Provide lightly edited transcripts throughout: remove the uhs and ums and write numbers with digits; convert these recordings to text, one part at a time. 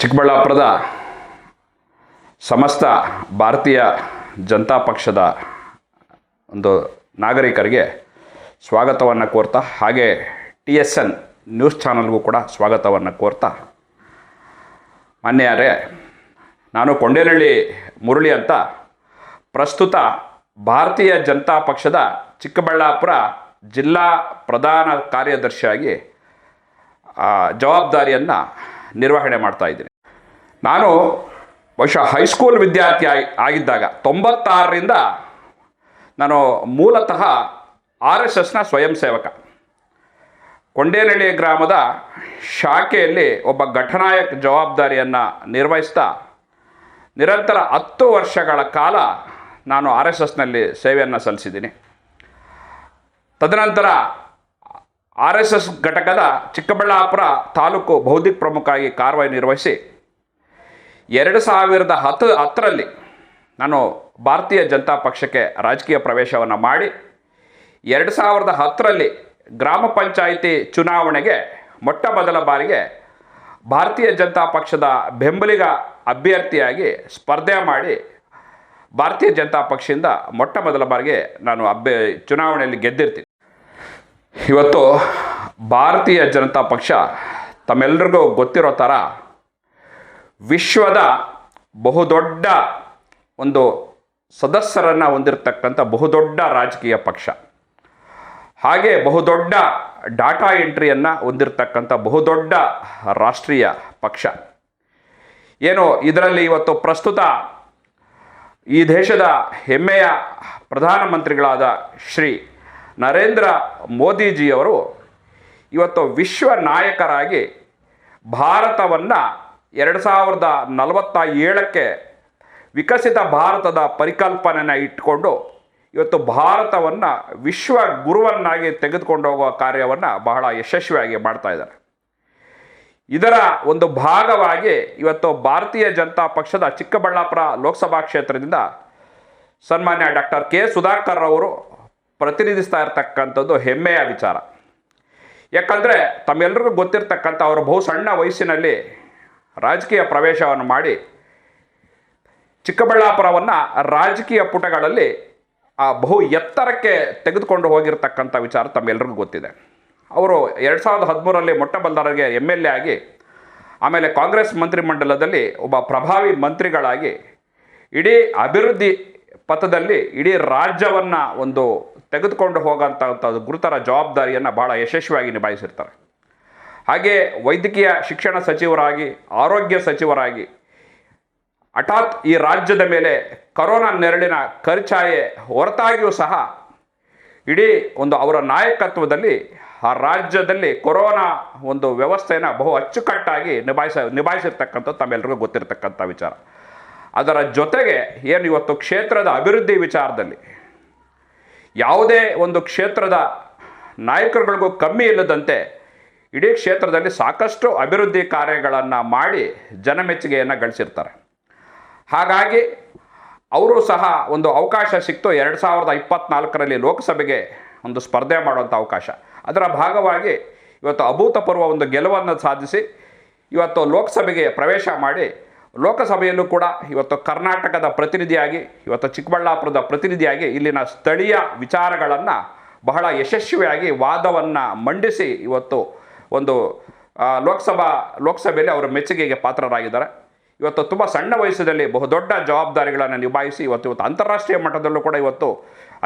ಚಿಕ್ಕಬಳ್ಳಾಪುರದ ಸಮಸ್ತ ಭಾರತೀಯ ಜನತಾ ಪಕ್ಷದ ಒಂದು ನಾಗರಿಕರಿಗೆ ಸ್ವಾಗತವನ್ನು ಕೋರ್ತಾ, ಹಾಗೆ TSN ನ್ಯೂಸ್ ಚಾನಲ್ಗೂ ಕೂಡ ಸ್ವಾಗತವನ್ನು ಕೋರ್ತಾ, ಮಾನ್ಯರೇ, ನಾನು ಕೊಂಡೇನಹಳ್ಳಿ ಮುರಳಿ ಅಂತ ಪ್ರಸ್ತುತ ಭಾರತೀಯ ಜನತಾ ಪಕ್ಷದ ಚಿಕ್ಕಬಳ್ಳಾಪುರ ಜಿಲ್ಲಾ ಪ್ರಧಾನ ಕಾರ್ಯದರ್ಶಿಯಾಗಿ ಜವಾಬ್ದಾರಿಯನ್ನು ನಿರ್ವಹಣೆ ಮಾಡ್ತಾ ಇದ್ದೀನಿ. ನಾನು ಬಹುಶಃ ಹೈಸ್ಕೂಲ್ ವಿದ್ಯಾರ್ಥಿ ಆಗಿದ್ದಾಗ 96ರಿಂದ ನಾನು ಮೂಲತಃ RSSನ ಸ್ವಯಂ ಸೇವಕ. ಕೊಂಡೇನಹಳ್ಳಿ ಗ್ರಾಮದ ಶಾಖೆಯಲ್ಲಿ ಒಬ್ಬ ಘಟನಾಯಕ ಜವಾಬ್ದಾರಿಯನ್ನು ನಿರ್ವಹಿಸ್ತಾ ನಿರಂತರ 10 ವರ್ಷಗಳ ಕಾಲ ನಾನು RSSನಲ್ಲಿ ಸೇವೆಯನ್ನು ಸಲ್ಲಿಸಿದ್ದೀನಿ. ತದನಂತರ RSS ಘಟಕದ ಚಿಕ್ಕಬಳ್ಳಾಪುರ ತಾಲೂಕು ಬೌದ್ಧಿಕ ಪ್ರಮುಖ ಆಗಿ ಕಾರ್ಯನಿರ್ವಹಿಸಿ 2010ರಲ್ಲಿ ನಾನು ಭಾರತೀಯ ಜನತಾ ಪಕ್ಷಕ್ಕೆ ರಾಜಕೀಯ ಪ್ರವೇಶವನ್ನು ಮಾಡಿ 2010ರಲ್ಲಿ ಗ್ರಾಮ ಪಂಚಾಯಿತಿ ಚುನಾವಣೆಗೆ ಮೊಟ್ಟ ಮೊದಲ ಬಾರಿಗೆ ಭಾರತೀಯ ಜನತಾ ಪಕ್ಷದ ಬೆಂಬಲಿಗ ಅಭ್ಯರ್ಥಿಯಾಗಿ ಸ್ಪರ್ಧೆ ಮಾಡಿ ಭಾರತೀಯ ಜನತಾ ಪಕ್ಷದಿಂದ ಮೊಟ್ಟ ಮೊದಲ ಬಾರಿಗೆ ನಾನು ಚುನಾವಣೆಯಲ್ಲಿ ಗೆದ್ದಿರ್ತೀನಿ. ಇವತ್ತು ಭಾರತೀಯ ಜನತಾ ಪಕ್ಷ ತಮ್ಮೆಲ್ಲರಿಗೂ ಗೊತ್ತಿರೋ ಥರ ವಿಶ್ವದ ಬಹುದೊಡ್ಡ ಒಂದು ಸದಸ್ಯರನ್ನು ಹೊಂದಿರತಕ್ಕಂಥ ಬಹುದೊಡ್ಡ ರಾಜಕೀಯ ಪಕ್ಷ, ಹಾಗೆ ಬಹುದೊಡ್ಡ ಡಾಟಾ ಎಂಟ್ರಿಯನ್ನು ಹೊಂದಿರತಕ್ಕಂಥ ಬಹುದೊಡ್ಡ ರಾಷ್ಟ್ರೀಯ ಪಕ್ಷ. ಏನು ಇದರಲ್ಲಿ ಇವತ್ತು ಪ್ರಸ್ತುತ ಈ ದೇಶದ ಹೆಮ್ಮೆಯ ಪ್ರಧಾನಮಂತ್ರಿಗಳಾದ ಶ್ರೀ ನರೇಂದ್ರ ಮೋದಿಜಿಯವರು ಇವತ್ತು ವಿಶ್ವ ನಾಯಕರಾಗಿ ಭಾರತವನ್ನು 2047ಕ್ಕೆ ವಿಕಸಿತ ಭಾರತದ ಪರಿಕಲ್ಪನೆಯನ್ನು ಇಟ್ಟುಕೊಂಡು ಇವತ್ತು ಭಾರತವನ್ನು ವಿಶ್ವ ಗುರುವನ್ನಾಗಿ ತೆಗೆದುಕೊಂಡು ಹೋಗುವ ಕಾರ್ಯವನ್ನು ಬಹಳ ಯಶಸ್ವಿಯಾಗಿ ಮಾಡ್ತಾ ಇದ್ದಾರೆ. ಇದರ ಒಂದು ಭಾಗವಾಗಿ ಇವತ್ತು ಭಾರತೀಯ ಜನತಾ ಪಕ್ಷದ ಚಿಕ್ಕಬಳ್ಳಾಪುರ ಲೋಕಸಭಾ ಕ್ಷೇತ್ರದಿಂದ ಸನ್ಮಾನ್ಯ ಡಾಕ್ಟರ್ ಕೆ ಸುಧಾಕರ್ ಅವರು ಪ್ರತಿನಿಧಿಸ್ತಾ ಇರತಕ್ಕಂಥದ್ದು ಹೆಮ್ಮೆಯ ವಿಚಾರ. ಯಾಕಂದರೆ ತಮ್ಮೆಲ್ಲರಿಗೂ ಗೊತ್ತಿರ್ತಕ್ಕಂಥ ಅವರು ಬಹು ಸಣ್ಣ ವಯಸ್ಸಿನಲ್ಲಿ ರಾಜಕೀಯ ಪ್ರವೇಶವನ್ನು ಮಾಡಿ ಚಿಕ್ಕಬಳ್ಳಾಪುರವನ್ನು ರಾಜಕೀಯ ಪುಟಗಳಲ್ಲಿ ಬಹು ಎತ್ತರಕ್ಕೆ ತೆಗೆದುಕೊಂಡು ಹೋಗಿರ್ತಕ್ಕಂಥ ವಿಚಾರ ತಮ್ಮೆಲ್ಲರಿಗೂ ಗೊತ್ತಿದೆ. ಅವರು 2013ರಲ್ಲಿ ಮೊಟ್ಟ ಮೊದಲರಿಗೆ MLA ಆಗಿ ಆಮೇಲೆ ಕಾಂಗ್ರೆಸ್ ಮಂತ್ರಿಮಂಡಲದಲ್ಲಿ ಒಬ್ಬ ಪ್ರಭಾವಿ ಮಂತ್ರಿಗಳಾಗಿ ಇಡೀ ಅಭಿವೃದ್ಧಿ ಪಥದಲ್ಲಿ ಇಡೀ ರಾಜ್ಯವನ್ನು ಒಂದು ತೆಗೆದುಕೊಂಡು ಹೋಗೋಂಥದ್ದು ಗುರುತರ ಜವಾಬ್ದಾರಿಯನ್ನು ಭಾಳ ಯಶಸ್ವಿಯಾಗಿ ನಿಭಾಯಿಸಿರ್ತಾರೆ. ಹಾಗೆ ವೈದ್ಯಕೀಯ ಶಿಕ್ಷಣ ಸಚಿವರಾಗಿ, ಆರೋಗ್ಯ ಸಚಿವರಾಗಿ ಹಠಾತ್ ಈ ರಾಜ್ಯದ ಮೇಲೆ ಕರೋನಾ ನೆರಳಿನ ಕರಿಛಾಯೆ ಹೊರತಾಗಿಯೂ ಸಹ ಇಡೀ ಒಂದು ಅವರ ನಾಯಕತ್ವದಲ್ಲಿ ಆ ರಾಜ್ಯದಲ್ಲಿ ಕೊರೋನಾ ಒಂದು ವ್ಯವಸ್ಥೆಯನ್ನು ಬಹು ಅಚ್ಚುಕಟ್ಟಾಗಿ ನಿಭಾಯಿಸಿರ್ತಕ್ಕಂಥದ್ದು ತಮ್ಮೆಲ್ಲರಿಗೂ ಗೊತ್ತಿರತಕ್ಕಂಥ ವಿಚಾರ. ಅದರ ಜೊತೆಗೆ ಏನು ಇವತ್ತು ಕ್ಷೇತ್ರದ ಅಭಿವೃದ್ಧಿ ವಿಚಾರದಲ್ಲಿ ಯಾವುದೇ ಒಂದು ಕ್ಷೇತ್ರದ ನಾಯಕರುಗಳಿಗೂ ಕಮ್ಮಿ ಇಲ್ಲದಂತೆ ಇಡೀ ಕ್ಷೇತ್ರದಲ್ಲಿ ಸಾಕಷ್ಟು ಅಭಿವೃದ್ಧಿ ಕಾರ್ಯಗಳನ್ನು ಮಾಡಿ ಜನಮೆಚ್ಚುಗೆಯನ್ನು ಗಳಿಸಿರ್ತಾರೆ. ಹಾಗಾಗಿ ಅವರು ಸಹ ಒಂದು ಅವಕಾಶ ಸಿಕ್ತು 2024ರಲ್ಲಿ ಲೋಕಸಭೆಗೆ ಒಂದು ಸ್ಪರ್ಧೆ ಮಾಡುವಂಥ ಅವಕಾಶ. ಅದರ ಭಾಗವಾಗಿ ಇವತ್ತು ಅಭೂತಪೂರ್ವ ಒಂದು ಗೆಲುವನ್ನು ಸಾಧಿಸಿ ಇವತ್ತು ಲೋಕಸಭೆಗೆ ಪ್ರವೇಶ ಮಾಡಿ ಲೋಕಸಭೆಯಲ್ಲೂ ಕೂಡ ಇವತ್ತು ಕರ್ನಾಟಕದ ಪ್ರತಿನಿಧಿಯಾಗಿ, ಇವತ್ತು ಚಿಕ್ಕಬಳ್ಳಾಪುರದ ಪ್ರತಿನಿಧಿಯಾಗಿ ಇಲ್ಲಿನ ಸ್ಥಳೀಯ ವಿಚಾರಗಳನ್ನು ಬಹಳ ಯಶಸ್ವಿಯಾಗಿ ವಾದವನ್ನು ಮಂಡಿಸಿ ಇವತ್ತು ಒಂದು ಲೋಕಸಭೆಯಲ್ಲಿ ಅವರ ಮೆಚ್ಚುಗೆಗೆ ಪಾತ್ರರಾಗಿದ್ದಾರೆ. ಇವತ್ತು ತುಂಬ ಸಣ್ಣ ವಯಸ್ಸಿನಲ್ಲಿ ಬಹುದೊಡ್ಡ ಜವಾಬ್ದಾರಿಗಳನ್ನು ನಿಭಾಯಿಸಿ ಇವತ್ತು ಅಂತಾರಾಷ್ಟ್ರೀಯ ಮಟ್ಟದಲ್ಲೂ ಕೂಡ ಇವತ್ತು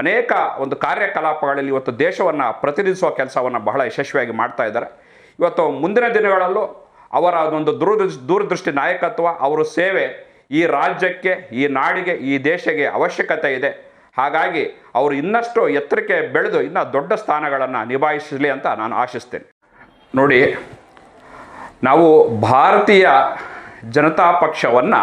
ಅನೇಕ ಒಂದು ಕಾರ್ಯಕಲಾಪಗಳಲ್ಲಿ ಇವತ್ತು ದೇಶವನ್ನು ಪ್ರತಿನಿಧಿಸುವ ಕೆಲಸವನ್ನು ಬಹಳ ಯಶಸ್ವಿಯಾಗಿ ಮಾಡ್ತಾ ಇದ್ದಾರೆ. ಇವತ್ತು ಮುಂದಿನ ದಿನಗಳಲ್ಲೂ ಅವರ ಒಂದು ದೂರದೃಷ್ಟಿ ನಾಯಕತ್ವ, ಅವರ ಸೇವೆ ಈ ರಾಜ್ಯಕ್ಕೆ, ಈ ನಾಡಿಗೆ, ಈ ದೇಶಕ್ಕೆ ಅವಶ್ಯಕತೆ ಇದೆ. ಹಾಗಾಗಿ ಅವರು ಇನ್ನಷ್ಟು ಎತ್ತರಕ್ಕೆ ಬೆಳೆದು ಇನ್ನೂ ದೊಡ್ಡ ಸ್ಥಾನಗಳನ್ನು ನಿಭಾಯಿಸಲಿ ಅಂತ ನಾನು ಆಶಿಸ್ತೇನೆ. ನೋಡಿ, ನಾವು ಭಾರತೀಯ ಜನತಾ ಪಕ್ಷವನ್ನು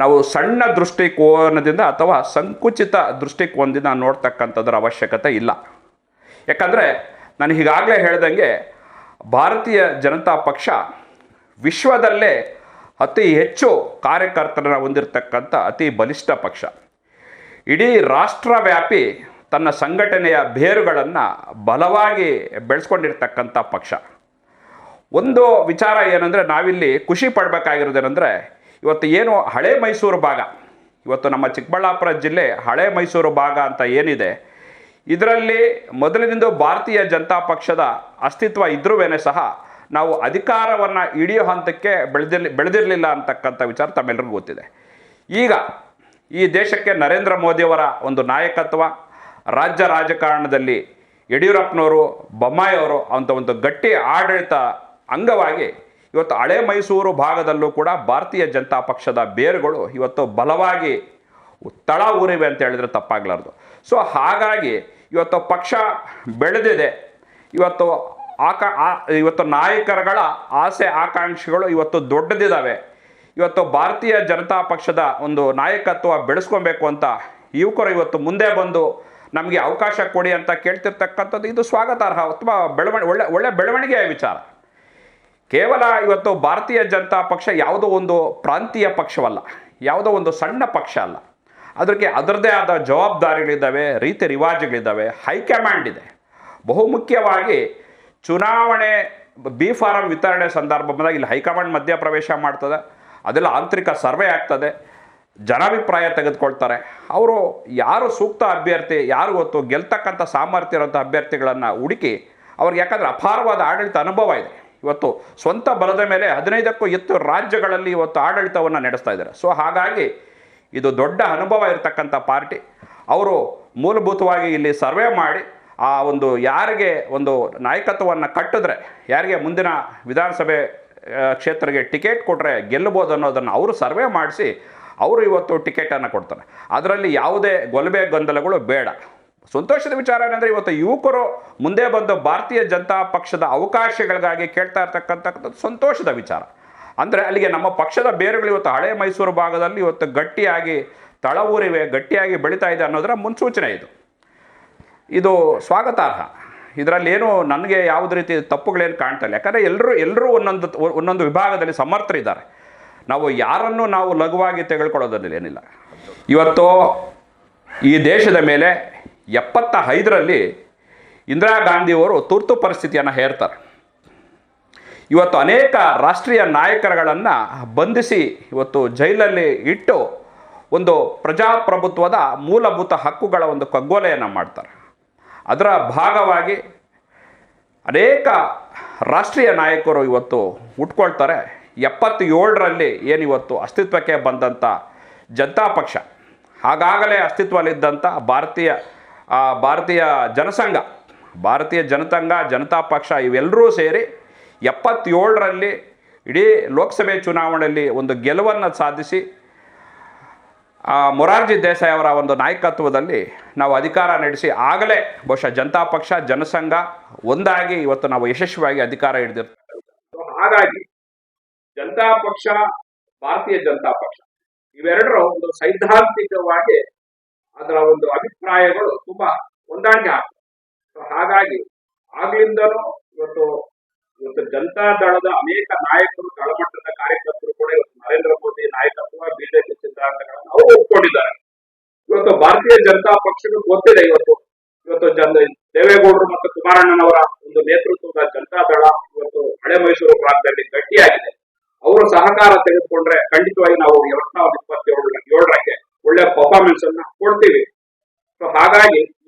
ನಾವು ಸಣ್ಣ ದೃಷ್ಟಿಕೋನದಿಂದ ಅಥವಾ ಸಂಕುಚಿತ ದೃಷ್ಟಿಕೋನದಿಂದ ನೋಡ್ತಕ್ಕಂಥದ್ರ ಅವಶ್ಯಕತೆ ಇಲ್ಲ. ಯಾಕಂದರೆ ನಾನು ಈಗಾಗಲೇ ಹೇಳ್ದಂಗೆ ಭಾರತೀಯ ಜನತಾ ಪಕ್ಷ ವಿಶ್ವದಲ್ಲೇ ಅತಿ ಹೆಚ್ಚು ಕಾರ್ಯಕರ್ತರನ್ನು ಹೊಂದಿರತಕ್ಕಂಥ ಅತಿ ಬಲಿಷ್ಠ ಪಕ್ಷ. ಇಡೀ ರಾಷ್ಟ್ರವ್ಯಾಪಿ ತನ್ನ ಸಂಘಟನೆಯ ಬೇರುಗಳನ್ನು ಬಲವಾಗಿ ಬೆಳೆಸ್ಕೊಂಡಿರ್ತಕ್ಕಂಥ ಪಕ್ಷ. ಒಂದು ವಿಚಾರ ಏನಂದರೆ ನಾವಿಲ್ಲಿ ಖುಷಿ ಪಡಬೇಕಾಗಿರೋದೇನೆಂದರೆ ಇವತ್ತು ಏನು ಹಳೆ ಮೈಸೂರು ಭಾಗ, ಇವತ್ತು ನಮ್ಮ ಚಿಕ್ಕಬಳ್ಳಾಪುರ ಜಿಲ್ಲೆ ಹಳೆ ಮೈಸೂರು ಭಾಗ ಅಂತ ಏನಿದೆ, ಇದರಲ್ಲಿ ಮೊದಲಿನಿಂದ ಭಾರತೀಯ ಜನತಾ ಪಕ್ಷದ ಅಸ್ತಿತ್ವ ಇದ್ರೂ ಸಹ ನಾವು ಅಧಿಕಾರವನ್ನು ಹಿಡಿಯೋ ಹಂತಕ್ಕೆ ಬೆಳೆದಿರಲಿಲ್ಲ ಅಂತಕ್ಕಂಥ ವಿಚಾರ ತಮ್ಮೆಲ್ಲರಿಗೂ ಗೊತ್ತಿದೆ. ಈಗ ಈ ದೇಶಕ್ಕೆ ನರೇಂದ್ರ ಮೋದಿಯವರ ಒಂದು ನಾಯಕತ್ವ, ರಾಜ್ಯ ರಾಜಕಾರಣದಲ್ಲಿ ಯಡಿಯೂರಪ್ಪನವರು, ಬೊಮ್ಮಾಯಿಯವರು ಅಂತ ಒಂದು ಗಟ್ಟಿ ಆಡಳಿತ ಅಂಗವಾಗಿ ಇವತ್ತು ಹಳೆ ಮೈಸೂರು ಭಾಗದಲ್ಲೂ ಕೂಡ ಭಾರತೀಯ ಜನತಾ ಪಕ್ಷದ ಬೇರುಗಳು ಇವತ್ತು ಬಲವಾಗಿ ತಳ ಊರಿವೆ ಅಂತ ಹೇಳಿದ್ರೆ ತಪ್ಪಾಗಲಾರ್ದು. ಸೊ ಹಾಗಾಗಿ ಇವತ್ತು ಪಕ್ಷ ಬೆಳೆದಿದೆ. ಇವತ್ತು ನಾಯಕರುಗಳ ಆಸೆ ಆಕಾಂಕ್ಷೆಗಳು ಇವತ್ತು ದೊಡ್ಡದಿದ್ದಾವೆ. ಇವತ್ತು ಭಾರತೀಯ ಜನತಾ ಪಕ್ಷದ ಒಂದು ನಾಯಕತ್ವ ಬೆಳೆಸ್ಕೊಬೇಕು ಅಂತ ಯುವಕರು ಇವತ್ತು ಮುಂದೆ ಬಂದು ನಮಗೆ ಅವಕಾಶ ಕೊಡಿ ಅಂತ ಕೇಳ್ತಿರ್ತಕ್ಕಂಥದ್ದು ಇದು ಸ್ವಾಗತಾರ್ಹ ಅಥವಾ ಒಳ್ಳೆ ಬೆಳವಣಿಗೆಯ ವಿಚಾರ. ಕೇವಲ ಇವತ್ತು ಭಾರತೀಯ ಜನತಾ ಪಕ್ಷ ಯಾವುದೋ ಒಂದು ಪ್ರಾಂತೀಯ ಪಕ್ಷವಲ್ಲ, ಯಾವುದೋ ಒಂದು ಸಣ್ಣ ಪಕ್ಷ ಅಲ್ಲ. ಅದಕ್ಕೆ ಅದರದೇ ಆದ ಜವಾಬ್ದಾರಿಗಳಿದ್ದಾವೆ, ರೀತಿ ರಿವಾಜುಗಳಿದ್ದಾವೆ, ಹೈಕಮಾಂಡ್ ಇದೆ. ಬಹುಮುಖ್ಯವಾಗಿ ಚುನಾವಣೆ ಬಿ ಫಾರಂ ವಿತರಣೆ ಸಂದರ್ಭ ಬಂದಾಗ ಇಲ್ಲಿ ಹೈಕಮಾಂಡ್ ಮಧ್ಯಪ್ರವೇಶ ಮಾಡ್ತದೆ. ಅದೆಲ್ಲ ಆಂತರಿಕ ಸರ್ವೆ ಆಗ್ತದೆ, ಜನಾಭಿಪ್ರಾಯ ತೆಗೆದುಕೊಳ್ತಾರೆ. ಅವರು ಯಾರು ಸೂಕ್ತ ಅಭ್ಯರ್ಥಿ, ಯಾರು ಇವತ್ತು ಗೆಲ್ತಕ್ಕಂಥ ಸಾಮರ್ಥ್ಯ ಇರೋಂಥ ಅಭ್ಯರ್ಥಿಗಳನ್ನು ಹುಡುಕಿ ಅವ್ರಿಗೆ, ಯಾಕಂದರೆ ಅಪಾರವಾದ ಆಡಳಿತ ಅನುಭವ ಇದೆ. ಇವತ್ತು ಸ್ವಂತ ಬಲದ ಮೇಲೆ 15ಕ್ಕೂ ಹೆಚ್ಚು ರಾಜ್ಯಗಳಲ್ಲಿ ಇವತ್ತು ಆಡಳಿತವನ್ನು ನಡೆಸ್ತಾ ಇದ್ದಾರೆ. ಸೊ ಹಾಗಾಗಿ ಇದು ದೊಡ್ಡ ಅನುಭವ ಇರತಕ್ಕಂಥ ಪಾರ್ಟಿ. ಅವರು ಮೂಲಭೂತವಾಗಿ ಇಲ್ಲಿ ಸರ್ವೆ ಮಾಡಿ ಆ ಒಂದು ಯಾರಿಗೆ ಒಂದು ನಾಯಕತ್ವವನ್ನು ಕಟ್ಟಿದ್ರೆ, ಯಾರಿಗೆ ಮುಂದಿನ ವಿಧಾನಸಭೆ ಕ್ಷೇತ್ರಕ್ಕೆ ಟಿಕೆಟ್ ಕೊಟ್ಟರೆ ಗೆಲ್ಲಬಹುದು ಅನ್ನೋದನ್ನು ಅವರು ಸರ್ವೆ ಮಾಡಿಸಿ ಅವರು ಇವತ್ತು ಟಿಕೆಟನ್ನು ಕೊಡ್ತಾರೆ. ಅದರಲ್ಲಿ ಯಾವುದೇ ಗೊಲಬೆ ಗೊಂದಲಗಳು ಬೇಡ. ಸಂತೋಷದ ವಿಚಾರ ಏನಂದರೆ ಇವತ್ತು ಯುವಕರು ಮುಂದೆ ಬಂದು ಭಾರತೀಯ ಜನತಾ ಪಕ್ಷದ ಅವಕಾಶಗಳಿಗಾಗಿ ಕೇಳ್ತಾ ಇರ್ತಕ್ಕಂಥದ್ದು ಸಂತೋಷದ ವಿಚಾರ. ಅಂದರೆ ಅಲ್ಲಿಗೆ ನಮ್ಮ ಪಕ್ಷದ ಬೇರುಗಳು ಇವತ್ತು ಹಳೆ ಮೈಸೂರು ಭಾಗದಲ್ಲಿ ಇವತ್ತು ಗಟ್ಟಿಯಾಗಿ ತಳ ಊರಿವೆ, ಗಟ್ಟಿಯಾಗಿ ಬೆಳೀತಾ ಇದೆ ಅನ್ನೋದರ ಮುನ್ಸೂಚನೆ ಇದು ಸ್ವಾಗತಾರ್ಹ. ಇದರಲ್ಲಿ ಏನು ನನಗೆ ಯಾವುದೇ ರೀತಿ ತಪ್ಪುಗಳೇನು ಕಾಣ್ತಾ ಇಲ್ಲ. ಯಾಕಂದರೆ ಎಲ್ಲರೂ ಒಂದೊಂದು ವಿಭಾಗದಲ್ಲಿ ಸಮರ್ಥರಿದ್ದಾರೆ. ನಾವು ಯಾರನ್ನು ನಾವು ಲಘುವಾಗಿ ತೆಗೆದುಕೊಳ್ಳೋದ್ರಲ್ಲಿ ಏನಿಲ್ಲ. ಇವತ್ತು ಈ ದೇಶದ ಮೇಲೆ 75ರಲ್ಲಿ ಇಂದಿರಾ ಗಾಂಧಿಯವರು ತುರ್ತು ಪರಿಸ್ಥಿತಿಯನ್ನು ಹೇರ್ತಾರೆ. ಇವತ್ತು ಅನೇಕ ರಾಷ್ಟ್ರೀಯ ನಾಯಕರುಗಳನ್ನು ಬಂಧಿಸಿ ಇವತ್ತು ಜೈಲಲ್ಲಿ ಇಟ್ಟು ಒಂದು ಪ್ರಜಾಪ್ರಭುತ್ವದ ಮೂಲಭೂತ ಹಕ್ಕುಗಳ ಒಂದು ಕಗ್ಗೊಲೆಯನ್ನು ಮಾಡ್ತಾರೆ. ಅದರ ಭಾಗವಾಗಿ ಅನೇಕ ರಾಷ್ಟ್ರೀಯ ನಾಯಕರು ಇವತ್ತು ಹುಟ್ಕೊಳ್ತಾರೆ. 77ರಲ್ಲಿ ಏನಿವತ್ತು ಅಸ್ತಿತ್ವಕ್ಕೆ ಬಂದಂಥ ಜನತಾ ಪಕ್ಷ, ಆಗಾಗಲೇ ಅಸ್ತಿತ್ವದಲ್ಲಿದ್ದಂಥ ಭಾರತೀಯ ಜನಸಂಘ, ಭಾರತೀಯ ಜನತಾ ಪಕ್ಷ ಇವೆಲ್ಲರೂ ಸೇರಿ 77ರಲ್ಲಿ ಇಡೀ ಲೋಕಸಭೆ ಚುನಾವಣೆಯಲ್ಲಿ ಒಂದು ಗೆಲುವನ್ನು ಸಾಧಿಸಿ ಮೊರಾರ್ಜಿ ದೇಸಾಯಿ ಅವರ ಒಂದು ನಾಯಕತ್ವದಲ್ಲಿ ನಾವು ಅಧಿಕಾರ ನಡೆಸಿ ಆಗಲೇ ಬಹುಶಃ ಜನತಾ ಪಕ್ಷ ಜನಸಂಘ ಒಂದಾಗಿ ಇವತ್ತು ನಾವು ಯಶಸ್ವಿಯಾಗಿ ಅಧಿಕಾರ ಹಿಡಿದಿರ್ತೇವೆ. ಹಾಗಾಗಿ ಜನತಾ ಪಕ್ಷ, ಭಾರತೀಯ ಜನತಾ ಪಕ್ಷ ಇವೆರಡರ ಒಂದು ಸೈದ್ಧಾಂತಿಕವಾಗಿ ಅದರ ಒಂದು ಅಭಿಪ್ರಾಯಗಳು ತುಂಬಾ ಹೊಂದಾಣಿಕೆ ಆಗ್ತದೆ. ಹಾಗಾಗಿ ಆಗ್ಲಿಂದನೂ ಇವತ್ತು ಜನತಾ ದಳದ ಅನೇಕ ನಾಯಕರು, ತಳಮಟ್ಟದ ಕಾರ್ಯಕರ್ತರು ಕೂಡ ಇವತ್ತು ನರೇಂದ್ರ ಮೋದಿ ನಾಯಕತ್ವ, ಬಿಜೆಪಿ ಸಿದ್ಧಾಂತಗಳನ್ನು ಅವರು ಒಪ್ಪಿಕೊಂಡಿದ್ದಾರೆ. ಇವತ್ತು ಭಾರತೀಯ ಜನತಾ ಪಕ್ಷಕ್ಕೆ ಗೊತ್ತಿದೆ ಇವತ್ತು ದೇವೇಗೌಡರು ಮತ್ತು ಕುಮಾರಣ್ಣನವರ ಒಂದು ನೇತೃತ್ವದ ಜನತಾ ದಳ ಇವತ್ತು ಹಳೆ ಮೈಸೂರು ಪ್ರಾಂತದಲ್ಲಿ ಗಟ್ಟಿಯಾಗಿದೆ. ಅವರು ಸಹಕಾರ ತೆಗೆದುಕೊಂಡ್ರೆ ಖಂಡಿತವಾಗಿ ನಾವು 2027ಕ್ಕೆ ಒಳ್ಳೆ ಪರ್ಫಾರ್ಮೆನ್ಸ್ ಅನ್ನ ಕೊಡ್ತೀವಿ. ಸೊ ಹಾಗಾಗಿ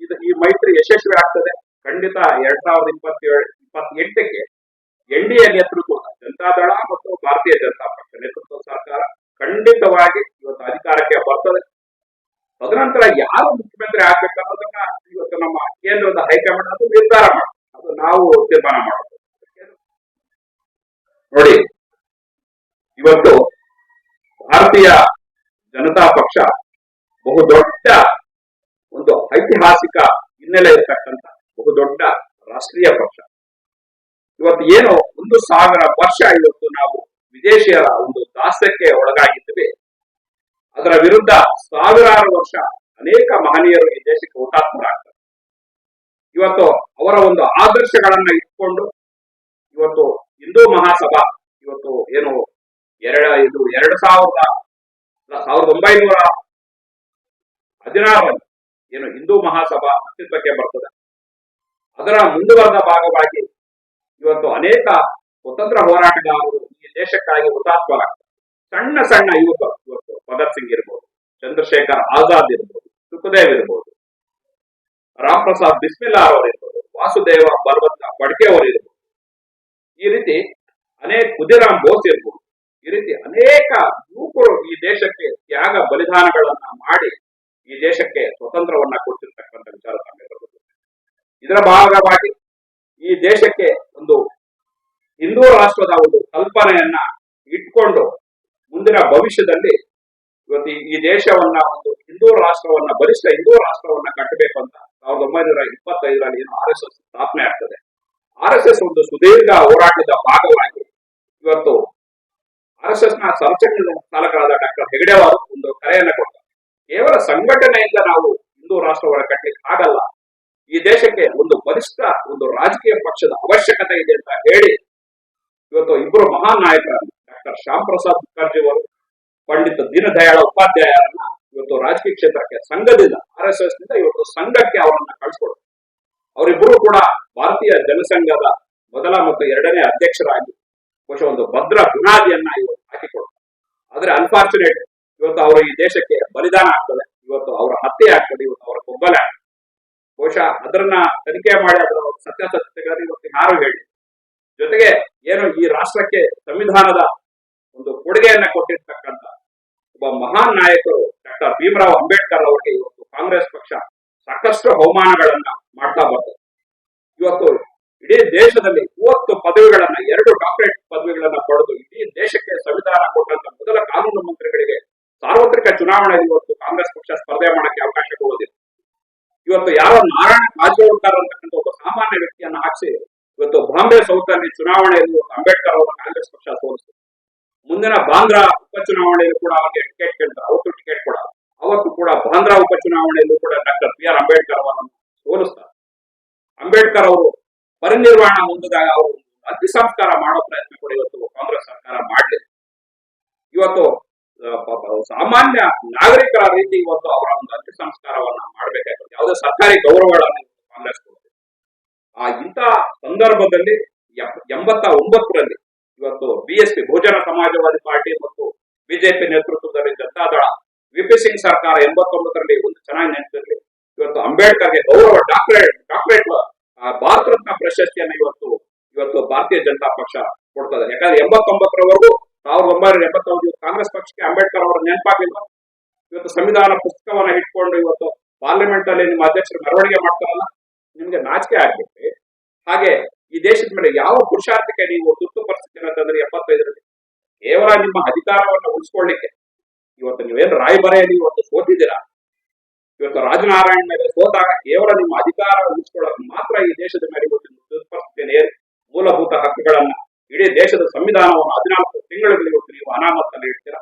ಈ ಮೈತ್ರಿ ಯಶಸ್ವಿ ಆಗ್ತದೆ. ಖಂಡಿತ 2028ಕ್ಕೆ NDA ನೇತೃತ್ವದ ಜನತಾದಳ ಮತ್ತು ಭಾರತೀಯ ಜನತಾ ಪಕ್ಷ ನೇತೃತ್ವದ ಸರ್ಕಾರ ಖಂಡಿತವಾಗಿ ಇವತ್ತು ಅಧಿಕಾರಕ್ಕೆ ಬರ್ತದೆ. ತದನಂತರ ಯಾರು ಮುಖ್ಯಮಂತ್ರಿ ಆಗ್ಬೇಕು ಅನ್ನೋದನ್ನ ಇವತ್ತು ನಮ್ಮ ಕೇಂದ್ರದ ಹೈಕಮಾಂಡ್ ಅದು ನಿರ್ಧಾರ ಮಾಡುತ್ತೆ. ಅದು ನಾವು ತೀರ್ಮಾನ ಮಾಡೋದು. ನೋಡಿ, ಇವತ್ತು ಭಾರತೀಯ ಜನತಾ ಪಕ್ಷ ಬಹುದೊಡ್ಡ ಒಂದು ಐತಿಹಾಸಿಕ ಹಿನ್ನೆಲೆ ಇರತಕ್ಕಂಥ ಬಹುದೊಡ್ಡ ರಾಷ್ಟ್ರೀಯ ಪಕ್ಷ. ಇವತ್ತು ಏನು 1000 ವರ್ಷ ಇವತ್ತು ನಾವು ವಿದೇಶಿಯರ ಒಂದು ದಾಸ್ಯಕ್ಕೆ ಒಳಗಾಗಿದ್ದೀವಿ. ಅದರ ವಿರುದ್ಧ ಸಾವಿರಾರು ವರ್ಷ ಅನೇಕ ಮಹನೀಯರು ಈ ದೇಶಕ್ಕೆ ಹುತಾತ್ಮರಾಗ್ತಾರೆ. ಇವತ್ತು ಅವರ ಒಂದು ಆದರ್ಶಗಳನ್ನ ಇಟ್ಕೊಂಡು ಇವತ್ತು ಹಿಂದೂ ಮಹಾಸಭಾ ಇವತ್ತು ಏನು 1916 ಏನು ಹಿಂದೂ ಮಹಾಸಭಾ ಅಸ್ತಿತ್ವಕ್ಕೆ ಬರ್ತದೆ. ಅದರ ಮುಂದುವರೆದ ಭಾಗವಾಗಿ ಇವತ್ತು ಅನೇಕ ಸ್ವತಂತ್ರ ಹೋರಾಟಗಾರರು ಈ ದೇಶಕ್ಕಾಗಿ ಹುತಾತ್ಮರಾಗ್ತಾರೆ. ಸಣ್ಣ ಸಣ್ಣ ಯುವಕರು ಇವತ್ತು ಭಗತ್ ಸಿಂಗ್ ಇರ್ಬೋದು, ಚಂದ್ರಶೇಖರ್ ಆಜಾದ್ ಇರ್ಬೋದು, ಸುಖದೇವ್ ಇರ್ಬೋದು, ರಾಮ್ ಪ್ರಸಾದ್ ಬಿಸ್ಮಿಲ್ಲಾ ಅವರು ಇರ್ಬೋದು, ವಾಸುದೇವ ಬರ್ವತ್ ಬಡ್ಕೆ ಅವರು ಇರ್ಬೋದು, ಈ ರೀತಿ ಅನೇಕ ಖುದಿರಾಮ್ ಬೋಸ್ ಇರ್ಬೋದು, ಈ ರೀತಿ ಅನೇಕ ಯುವಕರು ಈ ದೇಶಕ್ಕೆ ತ್ಯಾಗ ಬಲಿದಾನಗಳನ್ನ ಮಾಡಿ ಈ ದೇಶಕ್ಕೆ ಸ್ವತಂತ್ರವನ್ನ ಕೊಡ್ತಿರ್ತಕ್ಕಂಥ ವಿಚಾರ ತಮ್ಮೆಲ್ಲರಿಗೂ ಗೊತ್ತಿದೆ. ಇದರ ಭಾಗವಾಗಿ ಈ ದೇಶಕ್ಕೆ ಒಂದು ಹಿಂದೂ ರಾಷ್ಟ್ರದ ಒಂದು ಕಲ್ಪನೆಯನ್ನ ಇಟ್ಕೊಂಡು ಮುಂದಿನ ಭವಿಷ್ಯದಲ್ಲಿ ಇವತ್ತು ಈ ದೇಶವನ್ನ ಒಂದು ಹಿಂದೂ ರಾಷ್ಟ್ರವನ್ನ ಬಲಿಷ್ಠ ಹಿಂದೂ ರಾಷ್ಟ್ರವನ್ನ ಕಟ್ಟಬೇಕು ಅಂತ 1925ರಲ್ಲಿ ಏನು RSS ಸ್ಥಾಪನೆ ಆಗ್ತದೆ. RSS ಒಂದು ಸುದೀರ್ಘ ಹೋರಾಟದ ಭಾಗವಾಗಿ ಇವತ್ತು RSS ನ ಸಂರಕ್ಷಣಾ ಚಾಲಕರಾದ ಡಾಕ್ಟರ್ ಹೆಗಡೆಯವರು ಒಂದು ಕರೆಯನ್ನ ಕೊಡ್ತಾರೆ. ಕೇವಲ ಸಂಘಟನೆಯಿಂದ ನಾವು ಹಿಂದೂ ರಾಷ್ಟ್ರವನ್ನ ಕಟ್ಟಲಿಕ್ಕೆ ಆಗಲ್ಲ, ಈ ದೇಶಕ್ಕೆ ಒಂದು ಬಲಿಷ್ಠ ಒಂದು ರಾಜಕೀಯ ಪಕ್ಷದ ಅವಶ್ಯಕತೆ ಇದೆ ಅಂತ ಹೇಳಿ ಇವತ್ತು ಇಬ್ಬರು ಮಹಾನ್ ನಾಯಕರನ್ನು ಡಾಕ್ಟರ್ ಶ್ಯಾಮ್ ಪ್ರಸಾದ್ ಮುಖರ್ಜಿ ಅವರು, ಪಂಡಿತ ದೀನದಯಾಳ ಉಪಾಧ್ಯಾಯರನ್ನ ಇವತ್ತು ರಾಜಕೀಯ ಕ್ಷೇತ್ರಕ್ಕೆ ಸಂಘದಿಂದ RSS ನಿಂದ ಇವತ್ತು ಸಂಘಕ್ಕೆ ಅವರನ್ನ ಕಳಿಸ್ಕೊಡ್ತಾರೆ. ಅವರಿಬ್ಬರು ಕೂಡ ಭಾರತೀಯ ಜನಸಂಘದ ಮೊದಲ ಮತ್ತು ಎರಡನೇ ಅಧ್ಯಕ್ಷರಾಗಿ ಬಹುಶಃ ಒಂದು ಭದ್ರ ಬುನಾದಿಯನ್ನ ಇವತ್ತು ಹಾಕಿಕೊಡ್ತಾರೆ. ಆದ್ರೆ ಅನ್ಫಾರ್ಚುನೇಟ್ ಇವತ್ತು ಅವರು ಈ ದೇಶಕ್ಕೆ ಬಲಿದಾನ ಆಗ್ತದೆ, ಇವತ್ತು ಅವರ ಹತ್ಯೆ ಆಗ್ತದೆ, ಇವತ್ತು ಅವರ ಕೊಬ್ಬಲೆ ಆಗ್ತದೆ. ಬಹುಶಃ ಅದನ್ನ ತನಿಖೆ ಮಾಡಿ ಅದರ ಸತ್ಯಾಸತ್ಯತೆಗಳನ್ನು ಇವತ್ತು ಯಾರು ಹೇಳಿ, ಜೊತೆಗೆ ಏನು ಈ ರಾಷ್ಟ್ರಕ್ಕೆ ಸಂವಿಧಾನದ ಒಂದು ಕೊಡುಗೆಯನ್ನ ಕೊಟ್ಟಿರ್ತಕ್ಕಂಥ ಒಬ್ಬ ಮಹಾನ್ ನಾಯಕರು ಡಾಕ್ಟರ್ ಭೀಮರಾವ್ ಅಂಬೇಡ್ಕರ್ ಅವರಿಗೆ ಇವತ್ತು ಕಾಂಗ್ರೆಸ್ ಪಕ್ಷ ಸಾಕಷ್ಟು ಅವಮಾನಗಳನ್ನ ಮಾಡ್ತಾ ಬರ್ತದೆ. ಇವತ್ತು ಇಡೀ ದೇಶದಲ್ಲಿ 30 ಪದವಿಗಳನ್ನ 2 ಡಾಕ್ಟರೇಟ್ ಪದವಿಗಳನ್ನ ಪಡೆದು ಇಡೀ ದೇಶಕ್ಕೆ ಸಂವಿಧಾನ ಕೊಟ್ಟಂತ ಮೊದಲ ಕಾನೂನು ಮಂತ್ರಿಗಳಿಗೆ ಸಾರ್ವತ್ರಿಕ ಚುನಾವಣೆಯಲ್ಲಿ ಇವತ್ತು ಕಾಂಗ್ರೆಸ್ ಪಕ್ಷ ಸ್ಪರ್ಧೆ ಮಾಡಕ್ಕೆ ಅವಕಾಶ ಕೊಡೋದಿಲ್ಲ. ಇವತ್ತು ಯಾರೋ ನಾರಾಯಣ ಕಾಜೋಳ್ಕರ್ ಅಂತಕ್ಕಂಥ ಒಬ್ಬ ಸಾಮಾನ್ಯ ವ್ಯಕ್ತಿಯನ್ನ ಹಾಕಿಸಿ ಇವತ್ತು ಬಾಂಬೆ ಸೌತ್ ಅಲ್ಲಿ ಚುನಾವಣೆಯಲ್ಲಿ ಅಂಬೇಡ್ಕರ್ ಅವರ ಕಾಂಗ್ರೆಸ್ ಪಕ್ಷ ಸೋಲಿಸಿದೆ. ಮುಂದಿನ ಬಾಂದ್ರಾ ಉಪಚುನಾವಣೆಯಲ್ಲೂ ಕೂಡ ಅವರಿಗೆ ಟಿಕೆಟ್ ಕೇಳ್ತಾರೆ, ಅವತ್ತು ಟಿಕೆಟ್ ಕೊಡ, ಅವತ್ತು ಕೂಡ ಬಾಂದ್ರಾ ಉಪಚುನಾವಣೆಯಲ್ಲೂ ಕೂಡ ಡಾಕ್ಟರ್ BR ಅಂಬೇಡ್ಕರ್ ಅವರನ್ನು ಸೋಲಿಸ್ತಾರೆ. ಅಂಬೇಡ್ಕರ್ ಅವರು ಪರಿನಿರ್ವಾಣ ಹೊಂದಿದಾಗ ಅವರು ಅಂತ್ಯ ಸಂಸ್ಕಾರ ಮಾಡೋ ಪ್ರಯತ್ನ ಕೂಡ ಇವತ್ತು ಕಾಂಗ್ರೆಸ್ ಸರ್ಕಾರ ಮಾಡಲಿಲ್ಲ. ಇವತ್ತು ಸಾಮಾನ್ಯ ನಾಗರಿಕರ ರೀತಿ ಇವತ್ತು ಅವರ ಒಂದು ಅಂತ್ಯ ಸಂಸ್ಕಾರವನ್ನ ಮಾಡಬೇಕಾಗುತ್ತೆ. ಯಾವುದೇ ಸರ್ಕಾರಿ ಗೌರವಗಳನ್ನು ಕಾಂಗ್ರೆಸ್ ಕೊಡುತ್ತೆ. ಇಂಥ ಸಂದರ್ಭದಲ್ಲಿ 89ರಲ್ಲಿ ಇವತ್ತು BSP ಬಹುಜನ ಸಮಾಜವಾದಿ ಪಾರ್ಟಿ ಮತ್ತು ಬಿಜೆಪಿ ನೇತೃತ್ವದಲ್ಲಿ ಜನತಾದಳ VP ಸಿಂಗ್ ಸರ್ಕಾರ 89ರಲ್ಲಿ ಒಂದು ಚೆನ್ನಾಗಿ ನೆನಪಿರಲಿ, ಇವತ್ತು ಅಂಬೇಡ್ಕರ್ಗೆ ಗೌರವ ಡಾಕ್ಟರೇಟ್ ಭಾರತ ರತ್ನ ಪ್ರಶಸ್ತಿಯನ್ನು ಇವತ್ತು ಭಾರತೀಯ ಜನತಾ ಪಕ್ಷ ಕೊಡ್ತದೆ. ಯಾಕಂದ್ರೆ 89ರವರೆಗೂ 1989 ಕಾಂಗ್ರೆಸ್ ಪಕ್ಷಕ್ಕೆ ಅಂಬೇಡ್ಕರ್ ಅವರ ನೆನಪಾಗಿಲ್ಲ. ಇವತ್ತು ಸಂವಿಧಾನ ಪುಸ್ತಕವನ್ನ ಇಟ್ಕೊಂಡು ಇವತ್ತು ಪಾರ್ಲಿಮೆಂಟ್ ಅಲ್ಲಿ ನಿಮ್ಮ ಅಧ್ಯಕ್ಷರು ಮೆರವಣಿಗೆ ಮಾಡ್ತಾರಲ್ಲ, ನಿಮ್ಗೆ ನಾಚಿಕೆ ಆಗ್ಬೇಕು. ಹಾಗೆ ಈ ದೇಶದ ಮೇಲೆ ಯಾವ ಪುರುಷಾರ್ಥಕ್ಕೆ ನೀವು ತುರ್ತು ಪರಿಸ್ಥಿತಿಯನ್ನು ತಂದ್ರೆ 75ರಲ್ಲಿ ಕೇವಲ ನಿಮ್ಮ ಅಧಿಕಾರವನ್ನು ಉಳಿಸ್ಕೊಳ್ಳಿಕ್ಕೆ. ಇವತ್ತು ನೀವೇನು ರಾಯಬರೇಲಿ ಇವತ್ತು ಸೋತಿದ್ದೀರಾ, ಇವತ್ತು ರಾಜನಾರಾಯಣ ಮೇಲೆ ಸೋತಾಗ ಕೇವಲ ನಿಮ್ಮ ಅಧಿಕಾರ ಉಳಿಸ್ಕೊಳ್ಳೋಕೆ ಮಾತ್ರ ಈ ದೇಶದ ಮೇಲೆ ಇವತ್ತು ತುರ್ತು ಪರಿಸ್ಥಿತಿಯನ್ನು ಏರಿ ಮೂಲಭೂತ ಹಕ್ಕುಗಳನ್ನ ಇಡೀ ದೇಶದ ಸಂವಿಧಾನವನ್ನು 14 ತಿಂಗಳಲ್ಲಿ ಇವತ್ತು ನೀವು ಅನಾಮತ್ತಲ್ಲಿ ಇಡ್ತೀರಾ.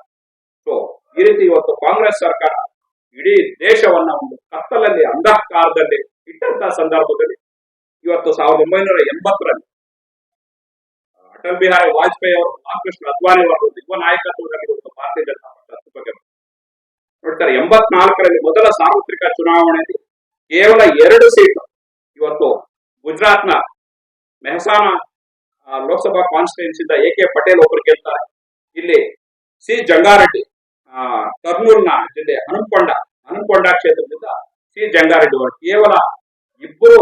ಸೊ ಈ ರೀತಿ ಇವತ್ತು ಕಾಂಗ್ರೆಸ್ ಸರ್ಕಾರ ಇಡೀ ದೇಶವನ್ನ ಒಂದು ಕತ್ತಲಲ್ಲಿ ಅಂಧಕಾರದಲ್ಲಿ ಇಟ್ಟಂತಹ ಸಂದರ್ಭದಲ್ಲಿ ಇವತ್ತು 1980ರಲ್ಲಿ ಅಟಲ್ ಬಿಹಾರಿ ವಾಜಪೇಯಿ ಅವರು, ರಾಮಕೃಷ್ಣ ಅದ್ವಾನಿ ಅವರು ಯುವ ನಾಯಕತ್ವದಲ್ಲಿ ಇವತ್ತು ಭಾರತೀಯ ಜನತಾ ಪಕ್ಷ ಅಸ್ತಿತ್ವಕ್ಕೆ ನೋಡ್ತಾರೆ. 84ರಲ್ಲಿ ಮೊದಲ ಸಾರ್ವತ್ರಿಕ ಚುನಾವಣೆಯಲ್ಲಿ ಕೇವಲ 2 ಸೀಟು ಇವತ್ತು ಗುಜರಾತ್ನ ಮೆಹಸಾನಾ ಲೋಕಸಭಾ ಕಾನ್ಸ್ಟಿಟ್ಯೂನ್ಸಿಯಿಂದ AK ಪಟೇಲ್ ಒಬ್ಬರು ಗೆಲ್ತಾರೆ. ಇಲ್ಲಿ C ಜಂಗಾರೆಡ್ಡಿ ಕರ್ನೂಲ್ನ ಜಿಲ್ಲೆ ಹನುಮಕೊಂಡ ಕ್ಷೇತ್ರದಿಂದ C ಜಂಗಾರೆಡ್ಡಿ ಅವರು ಕೇವಲ ಇಬ್ಬರು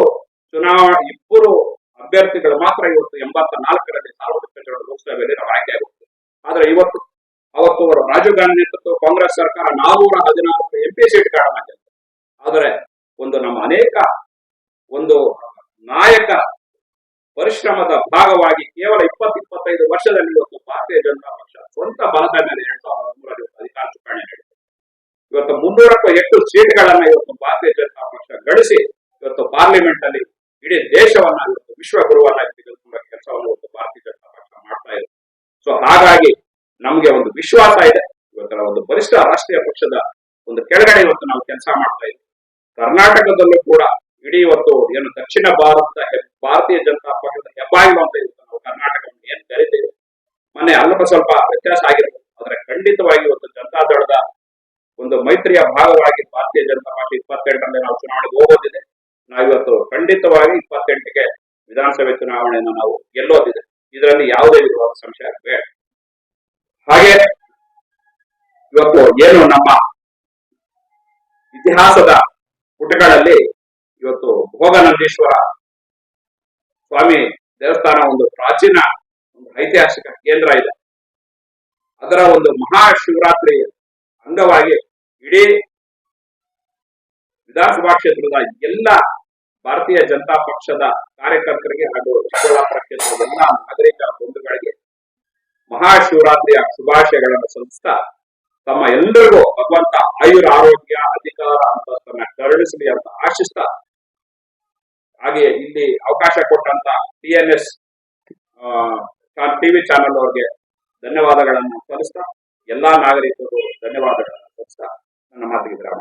ಅಭ್ಯರ್ಥಿಗಳು ಮಾತ್ರ ಇವತ್ತು 84ರಲ್ಲಿ ಸಾರ್ವತ್ರಿಕ ಚುನಾವಣೆ ಲೋಕಸಭೆಯಲ್ಲಿ ನಾವು ಆಯ್ಕೆ ಆಗುತ್ತೆ. ಆದ್ರೆ ಅವತ್ತು ಅವರು ರಾಜೀವ್ ಗಾಂಧಿ ನೇತೃತ್ವ ಕಾಂಗ್ರೆಸ್ ಸರ್ಕಾರ 416 MP ಸೀಟ್ ಕಾರಣವಾಗಿದೆ. ಆದರೆ ನಮ್ಮ ಅನೇಕ ಒಂದು ನಾಯಕ ಪರಿಶ್ರಮದ ಭಾಗವಾಗಿ ಕೇವಲ 20-25 ವರ್ಷದಲ್ಲಿ ಇವತ್ತು ಭಾರತೀಯ ಜನತಾ ಪಕ್ಷ ಸ್ವಂತ ಬಲದ ಮೇಲೆ 2013ರಲ್ಲಿ ಅಧಿಕಾರ ಚುಕ್ಕಾಣಿ ನೀಡಿದೆ. ಇವತ್ತು 300ಕ್ಕೂ ಹೆಚ್ಚು ಸೀಟ್ಗಳನ್ನ ಇವತ್ತು ಭಾರತೀಯ ಜನತಾ ಪಕ್ಷ ಗಳಿಸಿ ಇವತ್ತು ಪಾರ್ಲಿಮೆಂಟ್ ಅಲ್ಲಿ ಇಡೀ ದೇಶವನ್ನ ಇವತ್ತು ವಿಶ್ವಗುರುವನ್ನಾಗಿ ತೆಗೆದುಕೊಂಡ ಕೆಲಸವನ್ನು ಇವತ್ತು ಭಾರತೀಯ ಜನತಾ ಪಕ್ಷ ಮಾಡ್ತಾ ಇದೆ. ಸೊ ಹಾಗಾಗಿ ನಮ್ಗೆ ಒಂದು ವಿಶ್ವಾಸ ಇದೆ, ಇವತ್ತರ ಒಂದು ಬಲಿಷ್ಠ ರಾಷ್ಟ್ರೀಯ ಪಕ್ಷದ ಒಂದು ಕೆಳಗಡೆ ಇವತ್ತು ನಾವು ಕೆಲಸ ಮಾಡ್ತಾ ಇದ್ದೀವಿ. ಕರ್ನಾಟಕದಲ್ಲೂ ಕೂಡ ಇಡೀ ಇವತ್ತು ಏನು ದಕ್ಷಿಣ ಭಾರತದ ಭಾರತೀಯ ಜನತಾ ಪಕ್ಷದ ಹೆಬ್ಬಾಗಿಲು ಅಂತ ಇವತ್ತು ನಾವು ಕರ್ನಾಟಕವನ್ನು ಏನ್ ಕರಿತೀವಿ, ಮೊನ್ನೆ ಅಲ್ಪ ಸ್ವಲ್ಪ ವ್ಯತ್ಯಾಸ ಆಗಿರ್ಬೋದು, ಆದ್ರೆ ಖಂಡಿತವಾಗಿ ಇವತ್ತು ಜನತಾದಳದ ಒಂದು ಮೈತ್ರಿಯ ಭಾಗವಾಗಿ ಭಾರತೀಯ ಜನತಾ ಪಾರ್ಟಿ 28ರಲ್ಲಿ ನಾವು ಚುನಾವಣೆಗೆ ಹೋಗೋದಿದೆ. ನಾವಿವತ್ತು ಖಂಡಿತವಾಗಿ 28ಕ್ಕೆ ವಿಧಾನಸಭೆ ಚುನಾವಣೆಯನ್ನು ನಾವು ಗೆಲ್ಲೋದಿದೆ. ಇದರಲ್ಲಿ ಯಾವುದೇ ವಿಧವಾದ ಸಂಶಯ ಬೇಡ. ಹಾಗೆ ಇವತ್ತು ಏನು ನಮ್ಮ ಇತಿಹಾಸದ ಪುಟಗಳಲ್ಲಿ ಇವತ್ತು ಭೋಗನಂದೀಶ್ವರ ಸ್ವಾಮಿ ದೇವಸ್ಥಾನ ಒಂದು ಪ್ರಾಚೀನ ಒಂದು ಐತಿಹಾಸಿಕ ಕೇಂದ್ರ ಇದೆ. ಅದರ ಒಂದು ಮಹಾಶಿವರಾತ್ರಿ ಅಂಗವಾಗಿ ಇಡೀ ವಿಧಾನಸಭಾ ಕ್ಷೇತ್ರದ ಎಲ್ಲ ಭಾರತೀಯ ಜನತಾ ಪಕ್ಷದ ಕಾರ್ಯಕರ್ತರಿಗೆ ಹಾಗೂ ಚಿಕ್ಕಬಳ್ಳಾಪುರ ಕ್ಷೇತ್ರದ ಎಲ್ಲ ನಾಗರಿಕ ಬಂಧುಗಳಿಗೆ ಮಹಾಶಿವರಾತ್ರಿಯ ಶುಭಾಶಯಗಳನ್ನು ಸಲ್ಲಿಸ್ತಾ ತಮ್ಮ ಎಲ್ಲರಿಗೂ ಭಗವಂತ ಆಯುರ ಆರೋಗ್ಯ ಅಧಿಕಾರ ಅಂತಸ್ತನ್ನ ಕರುಣಿಸಲಿ ಅಂತ ಆಶಿಸ್ತಾ, ಹಾಗೆ ಇಲ್ಲಿ ಅವಕಾಶ ಕೊಟ್ಟಂತ TNS ಟಿವಿ ಚಾನೆಲ್ ಅವರಿಗೆ ಧನ್ಯವಾದಗಳನ್ನು ಸಲ್ಲಿಸ್ತಾ, ಎಲ್ಲಾ ನಾಗರಿಕರು ಧನ್ಯವಾದಗಳನ್ನು ಸಲ್ಲಿಸ್ತಾ ನನ್ನ ಮಾತಿಗೆ ವಿರಾಮ.